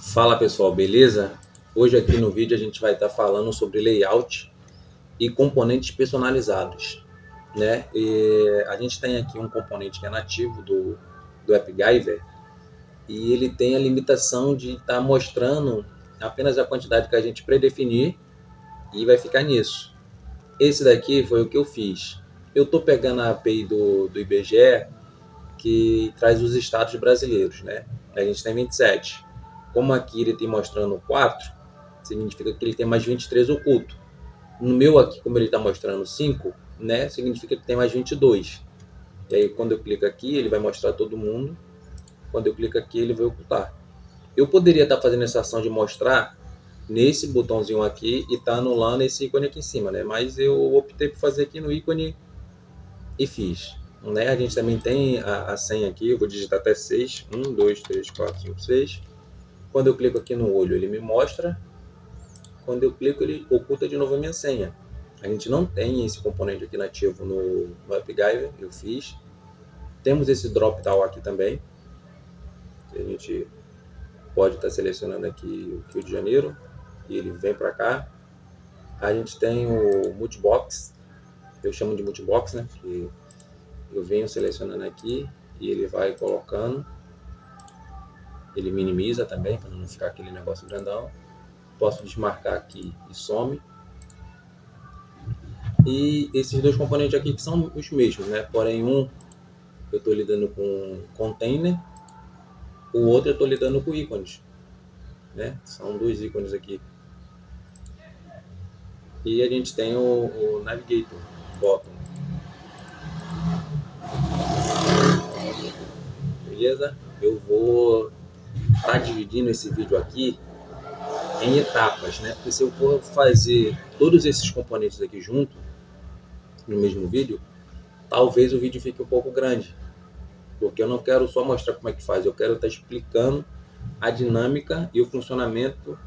Fala pessoal, beleza? Hoje aqui no vídeo a gente vai estar falando sobre layout e componentes personalizados, né? E a gente tem aqui um componente que é nativo do AppGyver e ele tem a limitação de estar mostrando apenas a quantidade que a gente predefinir e vai ficar nisso. Esse daqui foi o que eu fiz. Eu estou pegando a API do IBGE que traz os estados brasileiros, né? A gente tem 27. Como aqui ele tem mostrando 4, significa que ele tem mais 23 oculto. No meu aqui, como ele está mostrando 5, né, significa que tem mais 22. E aí quando eu clico aqui, ele vai mostrar todo mundo. Quando eu clico aqui, ele vai ocultar. Eu poderia estar fazendo essa ação de mostrar nesse botãozinho aqui e tá anulando esse ícone aqui em cima, né? Mas eu optei por fazer aqui no ícone e fiz. Né? A gente também tem a senha aqui, eu vou digitar até 6. 1, 2, 3, 4, 5, 6. Quando eu clico aqui no olho, ele me mostra. Quando eu clico, ele oculta de novo a minha senha. A gente não tem esse componente aqui nativo no AppGyver, eu fiz. Temos esse drop down aqui também. A gente pode estar selecionando aqui o Rio de Janeiro e ele vem para cá. A gente tem o multibox, eu chamo de multibox, né? Que eu venho selecionando aqui e ele vai colocando. Ele minimiza também, para não ficar aquele negócio grandão. Posso desmarcar aqui e some. E esses dois componentes aqui que são os mesmos, né? Porém, um eu estou lidando com container, o outro eu estou lidando com ícones, né? São dois ícones aqui. E a gente tem o Navigator bottom. Beleza? Eu vou estar dividindo esse vídeo aqui em etapas, né? Porque se eu for fazer todos esses componentes aqui junto no mesmo vídeo, talvez o vídeo fique um pouco grande, porque eu não quero só mostrar como é que faz, eu quero estar explicando a dinâmica e o funcionamento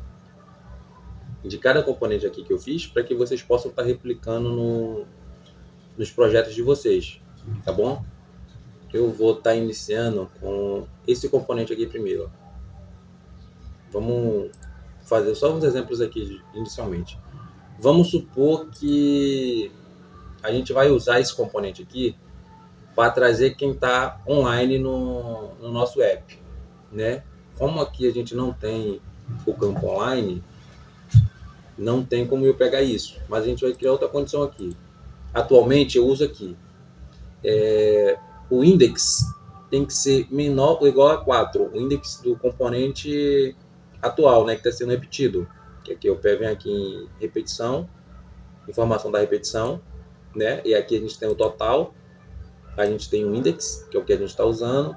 de cada componente aqui que eu fiz, para que vocês possam estar replicando nos projetos de vocês, tá bom? Eu vou estar iniciando com esse componente aqui primeiro. Vamos fazer só uns exemplos aqui inicialmente. Vamos supor que a gente vai usar esse componente aqui para trazer quem está online no nosso app, né? Como aqui a gente não tem o campo online, não tem como eu pegar isso, mas a gente vai criar outra condição aqui. Atualmente eu uso aqui o index tem que ser menor ou igual a 4, o index do componente atual, né, que está sendo repetido. Que aqui eu venho aqui em repetição, informação da repetição, né? E aqui a gente tem o total, a gente tem o index, que é o que a gente está usando.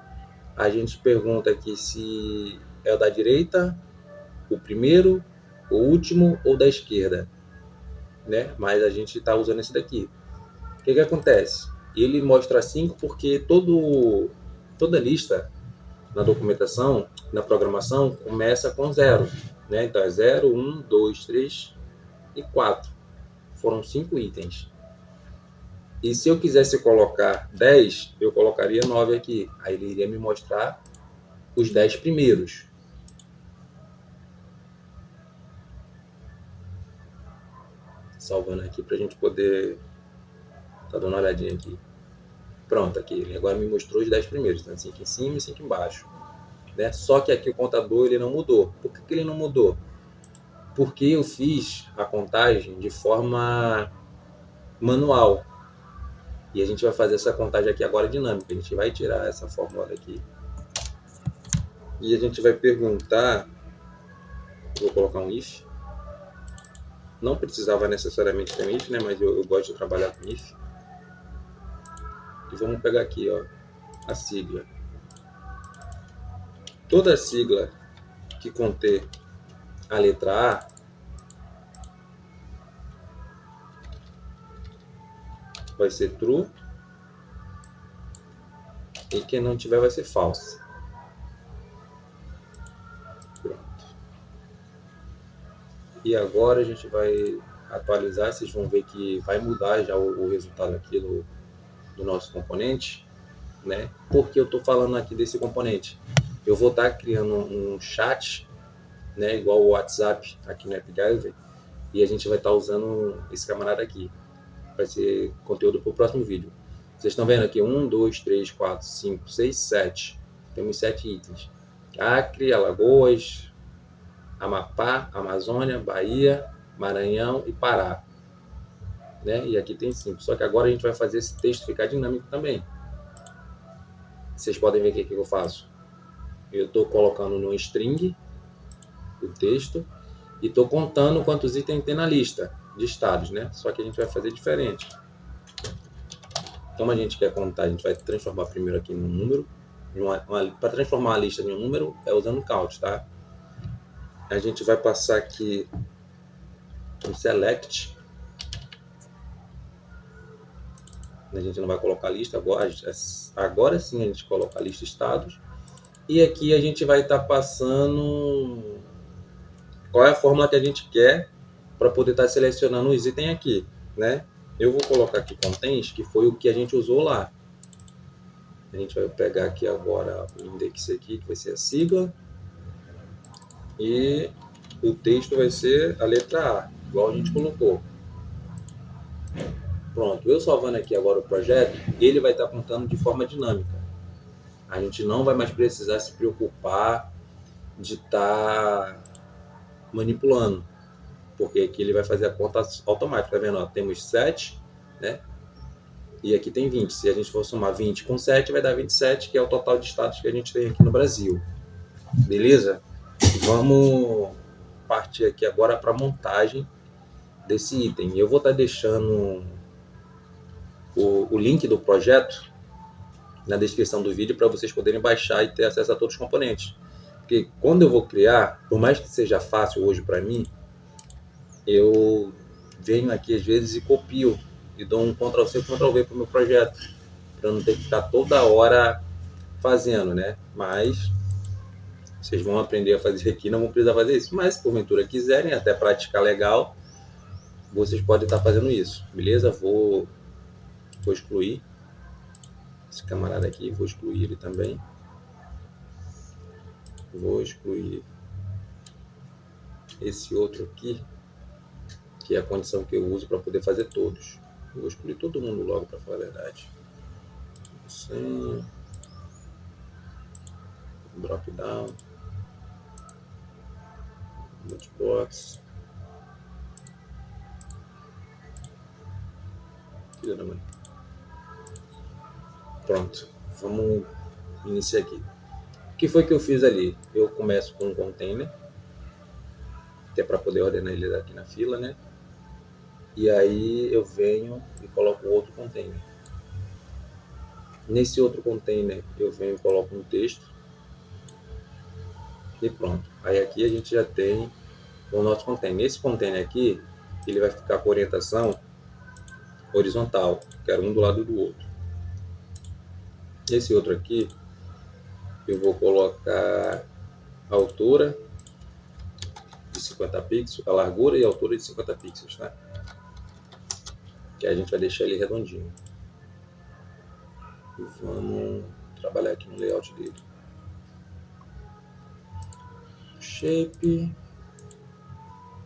A gente pergunta aqui se é o da direita, o primeiro, o último ou da esquerda, né? Mas a gente está usando esse daqui. O que acontece? Ele mostra 5 porque toda lista na documentação, na programação, começa com 0, né? Então é 0, 1, 2, 3 e 4. Foram 5 itens. E se eu quisesse colocar 10, eu colocaria 9 aqui. Aí ele iria me mostrar os 10 primeiros. Salvando aqui para a gente poder tá dando uma olhadinha aqui. Pronto, aqui. Ele agora me mostrou os 10 primeiros. Então 5 em cima e 5 embaixo. Né? Só que aqui o contador ele não mudou. Por que ele não mudou? Porque eu fiz a contagem de forma manual. E a gente vai fazer essa contagem aqui agora dinâmica. A gente vai tirar essa fórmula daqui. E a gente vai perguntar... Vou colocar um if. Não precisava necessariamente ter um if, né? Mas eu gosto de trabalhar com if. E vamos pegar aqui, ó, a sigla. Toda sigla que conter a letra A vai ser true e quem não tiver vai ser false. Pronto. E agora a gente vai atualizar, vocês vão ver que vai mudar já o resultado aqui do nosso componente, né? Por que eu estou falando aqui desse componente? Eu vou estar criando um chat né? Igual o WhatsApp aqui no AppGyver. E a gente vai estar usando esse camarada aqui. Vai ser conteúdo para o próximo vídeo. Vocês estão vendo aqui 1, 2, 3, 4, 5, 6, 7. Temos 7 itens. Acre, Alagoas, Amapá, Amazônia, Bahia, Maranhão e Pará. Né? E aqui tem 5. Só que agora a gente vai fazer esse texto ficar dinâmico também. Vocês podem ver o que eu faço. Eu estou colocando no string o texto e estou contando quantos itens tem na lista de estados, né? Só que a gente vai fazer diferente. Como a gente quer contar, a gente vai transformar primeiro aqui num número. Para transformar a lista em um número é usando count, tá? A gente vai passar aqui um select. A gente não vai colocar a lista agora. Agora sim a gente coloca a lista estados. E aqui a gente vai estar passando qual é a fórmula que a gente quer para poder estar selecionando os itens aqui, né? Eu vou colocar aqui contents, que foi o que a gente usou lá. A gente vai pegar aqui agora o index aqui, que vai ser a sigla. E o texto vai ser a letra A, igual a gente colocou. Pronto, eu salvando aqui agora o projeto, ele vai estar contando de forma dinâmica. A gente não vai mais precisar se preocupar de estar manipulando, porque aqui ele vai fazer a conta automática, tá vendo? Ó, temos 7, né? E aqui tem 20. Se a gente for somar 20 com 7, vai dar 27, que é o total de estados que a gente tem aqui no Brasil. Beleza? Vamos partir aqui agora para a montagem desse item. Eu vou estar deixando o link do projeto na descrição do vídeo para vocês poderem baixar e ter acesso a todos os componentes. Porque quando eu vou criar, por mais que seja fácil hoje para mim, eu venho aqui às vezes e copio e dou um Ctrl+C, Ctrl+V para o meu projeto, para não ter que ficar toda hora fazendo, né? Mas vocês vão aprender a fazer aqui, não vão precisar fazer isso. Mas se porventura quiserem, até praticar legal, vocês podem estar fazendo isso, beleza? Vou excluir esse camarada aqui, vou excluir ele também. Vou excluir esse outro aqui, que é a condição que eu uso para poder fazer todos. Eu vou excluir todo mundo logo, para falar a verdade. Senha, drop down, multibox. Filha da mãe. Pronto, vamos iniciar aqui. O que foi que eu fiz ali? Eu começo com um container, que é para poder ordenar ele aqui na fila, né? E aí eu venho e coloco outro container. Nesse outro container eu venho e coloco um texto. E pronto. Aí aqui a gente já tem o nosso container. Esse container aqui, ele vai ficar com orientação horizontal. Quero um do lado do outro. Esse outro aqui, eu vou colocar a altura de 50 pixels, a largura e a altura de 50 pixels, tá? Que a gente vai deixar ele redondinho. E vamos trabalhar aqui no layout dele. Shape,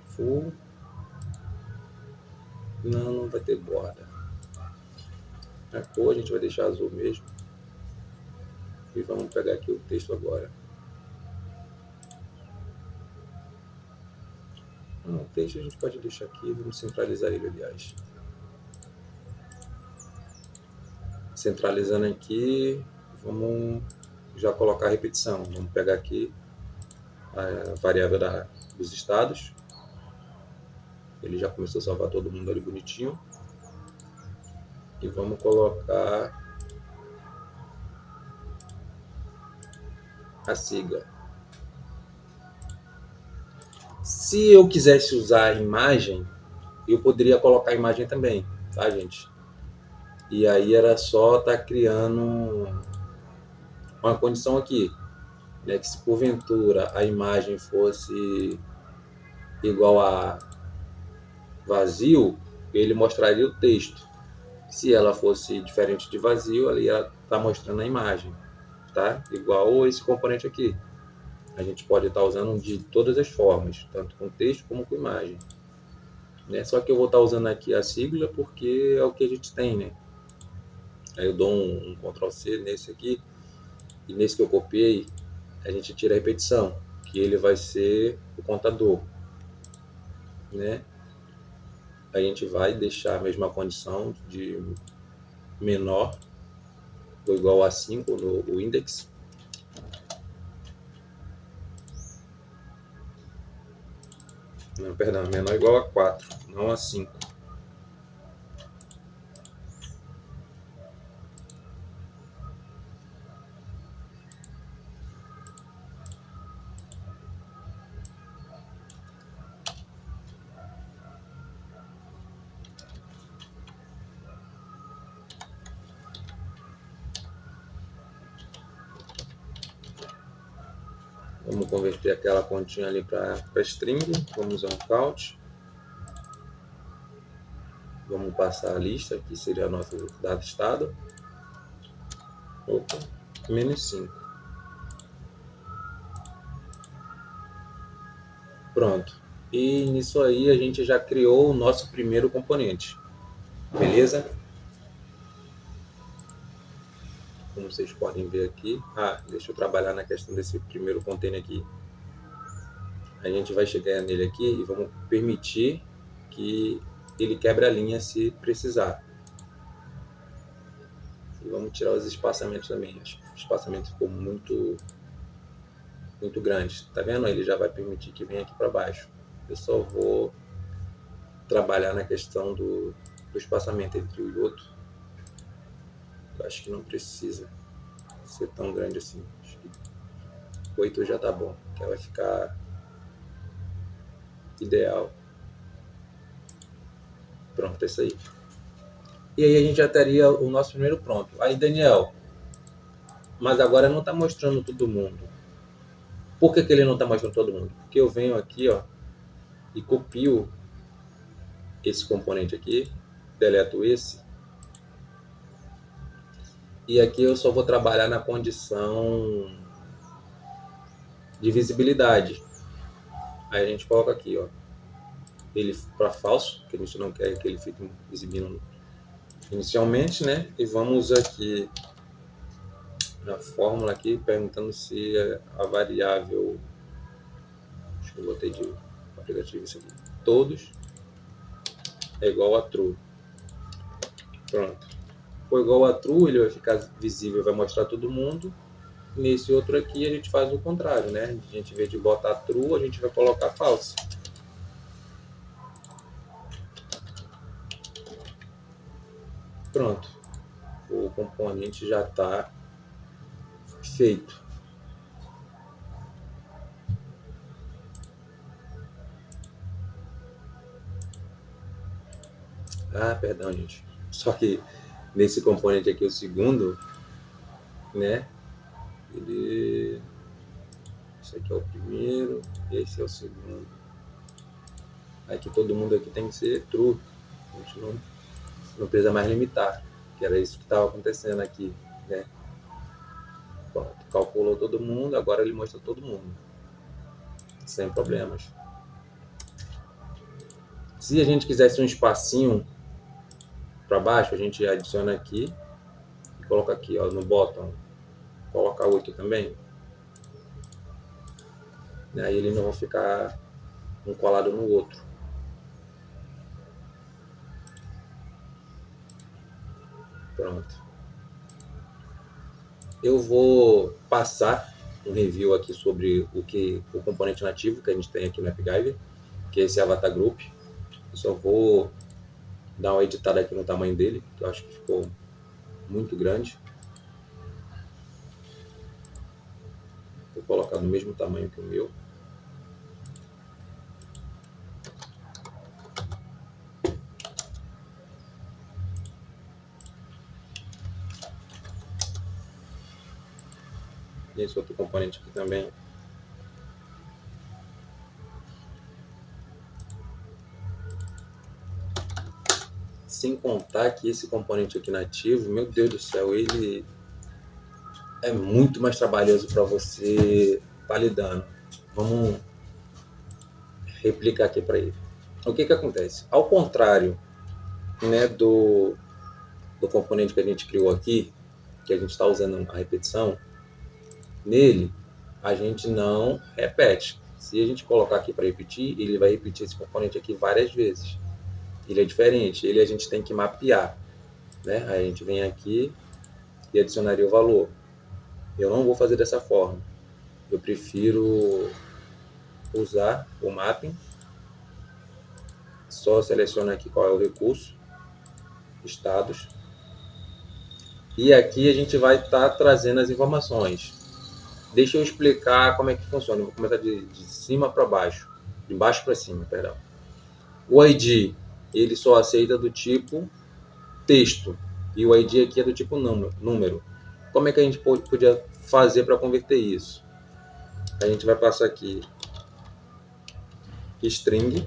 full. Não vai ter borda. A cor a gente vai deixar azul mesmo. E vamos pegar aqui o texto agora. O texto a gente pode deixar aqui, vamos centralizar ele, aliás. Centralizando aqui, vamos já colocar a repetição. Vamos pegar aqui a variável dos estados. Ele já começou a salvar todo mundo ali bonitinho. E vamos colocar a sigla. Se eu quisesse usar a imagem, eu poderia colocar a imagem também, tá, gente? E aí era só estar criando uma condição aqui, né, que se porventura a imagem fosse igual a vazio, ele mostraria o texto. Se ela fosse diferente de vazio, ali ela está mostrando a imagem, tá? Igual esse componente aqui. A gente pode estar usando de todas as formas, tanto com texto como com imagem. Né? Só que eu vou estar usando aqui a sigla porque é o que a gente tem, né? Aí eu dou um Ctrl C nesse aqui, e nesse que eu copiei, a gente tira a repetição, que ele vai ser o contador, né? A gente vai deixar a mesma condição de menor ou igual a 5 no index. Não, perdão, menor ou igual a 4, não a 5. Vamos converter aquela continha ali para string. Vamos usar um count. Vamos passar a lista, que seria o nosso dado estado. Opa, menos 5. Pronto. E nisso aí a gente já criou o nosso primeiro componente. Beleza? Como vocês podem ver aqui. Deixa eu trabalhar na questão desse primeiro container aqui. A gente vai chegar nele aqui e vamos permitir que ele quebre a linha se precisar. E vamos tirar os espaçamentos também. O espaçamento ficou muito grande. Tá vendo? Ele já vai permitir que venha aqui para baixo. Eu só vou trabalhar na questão do espaçamento entre um e outro. Eu acho que não precisa ser tão grande assim. Acho que 8 já tá bom. Que vai ficar ideal. Pronto, é isso aí. E aí a gente já teria o nosso primeiro pronto. Aí, Daniel, mas agora não está mostrando todo mundo. Por que ele não está mostrando todo mundo? Porque eu venho aqui, ó, e copio esse componente aqui, deleto esse, e aqui eu só vou trabalhar na condição de visibilidade. Aí a gente coloca aqui, ó, ele para falso, que a gente não quer que ele fique exibindo inicialmente, né? E vamos aqui na fórmula aqui, perguntando se a variável, acho que eu botei de aplicativo isso aqui, todos é igual a true. Pronto. For igual a true, ele vai ficar visível, vai mostrar todo mundo. Nesse outro aqui a gente faz o contrário, né? A gente, em vez de botar true, a gente vai colocar false. Pronto. O componente já está feito. Perdão, gente. Só que nesse componente aqui, o segundo, né? Esse aqui é o primeiro, esse é o segundo. Aqui todo mundo aqui tem que ser true. A gente não precisa mais limitar, que era isso que estava acontecendo aqui, né? Pronto, calculou todo mundo, agora ele mostra todo mundo, sem problemas. Se a gente quisesse um espacinho para baixo, a gente adiciona aqui e coloca aqui, ó, no bottom, coloca 8 também. Aí eles não vão ficar um colado no outro. Pronto. Eu vou passar um review aqui sobre o componente nativo que a gente tem aqui no AppGyver, que é esse Avatar Group. Eu só vou dar uma editada aqui no tamanho dele, que eu acho que ficou muito grande. Vou colocar no mesmo tamanho que o meu. E esse outro componente aqui também. Sem contar que esse componente aqui nativo, meu Deus do céu, ele é muito mais trabalhoso para você está lidando. Vamos replicar aqui para ele. O que acontece? Ao contrário, né, do componente que a gente criou aqui, que a gente está usando a repetição, nele a gente não repete. Se a gente colocar aqui para repetir, ele vai repetir esse componente aqui várias vezes. Ele é diferente, ele a gente tem que mapear, né? Aí a gente vem aqui e adicionaria o valor. Eu não vou fazer dessa forma. Eu prefiro usar o mapping. Só seleciono aqui qual é o recurso, estados. E aqui a gente vai estar trazendo as informações. Deixa eu explicar como é que funciona. Eu vou começar de cima para baixo. De baixo para cima, perdão. O ID, ele só aceita do tipo texto. E o ID aqui é do tipo número. Como é que a gente podia fazer para converter isso? A gente vai passar aqui string.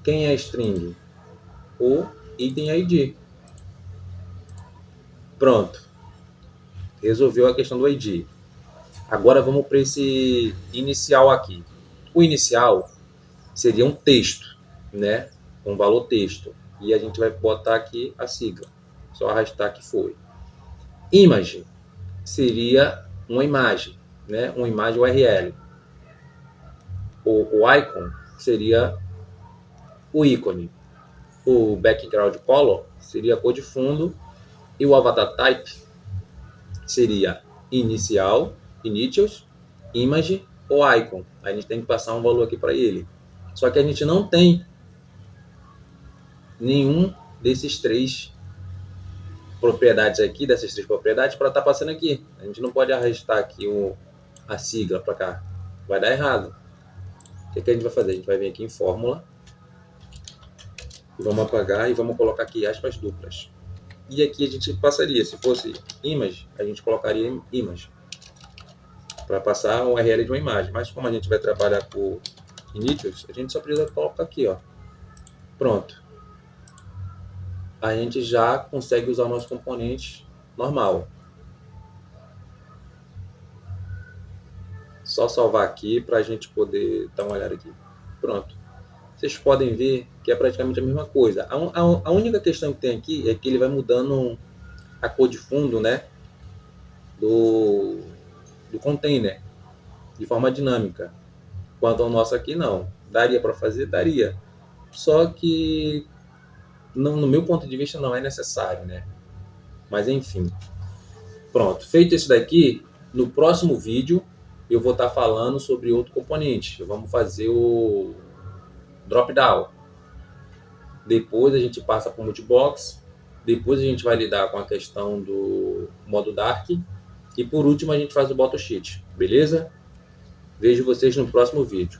Quem é string? O item ID. Pronto. Resolveu a questão do ID. Agora vamos para esse inicial aqui. O inicial seria um texto, né? Um valor texto. E a gente vai botar aqui a sigla. Só arrastar que foi. Image seria uma imagem, né? Uma imagem URL. O icon seria o ícone. O background color seria a cor de fundo. E o avatar type seria inicial, initials, image ou icon. A gente tem que passar um valor aqui para ele. Só que a gente não tem nenhum desses três propriedades aqui, dessas três propriedades, para estar passando aqui. A gente não pode arrastar aqui a sigla para cá. Vai dar errado. O que a gente vai fazer? A gente vai vir aqui em fórmula. Vamos apagar e vamos colocar aqui aspas duplas. E aqui a gente passaria, se fosse image, a gente colocaria image. Para passar um URL de uma imagem. Mas como a gente vai trabalhar com initials, a gente só precisa colocar aqui, ó. Pronto. A gente já consegue usar o nosso componente normal. Só salvar aqui para a gente poder dar uma olhada aqui. Pronto. Vocês podem ver que é praticamente a mesma coisa. A única questão que tem aqui é que ele vai mudando a cor de fundo, né, do container de forma dinâmica. Quanto ao nosso aqui, não. Daria para fazer? Daria. Só que, não, no meu ponto de vista, não é necessário, né? Mas, enfim. Pronto. Feito isso daqui, no próximo vídeo, eu vou estar falando sobre outro componente. Vamos fazer o drop-down. Depois a gente passa para o multibox. Depois a gente vai lidar com a questão do modo dark. E por último a gente faz o bottom sheet. Beleza? Vejo vocês no próximo vídeo.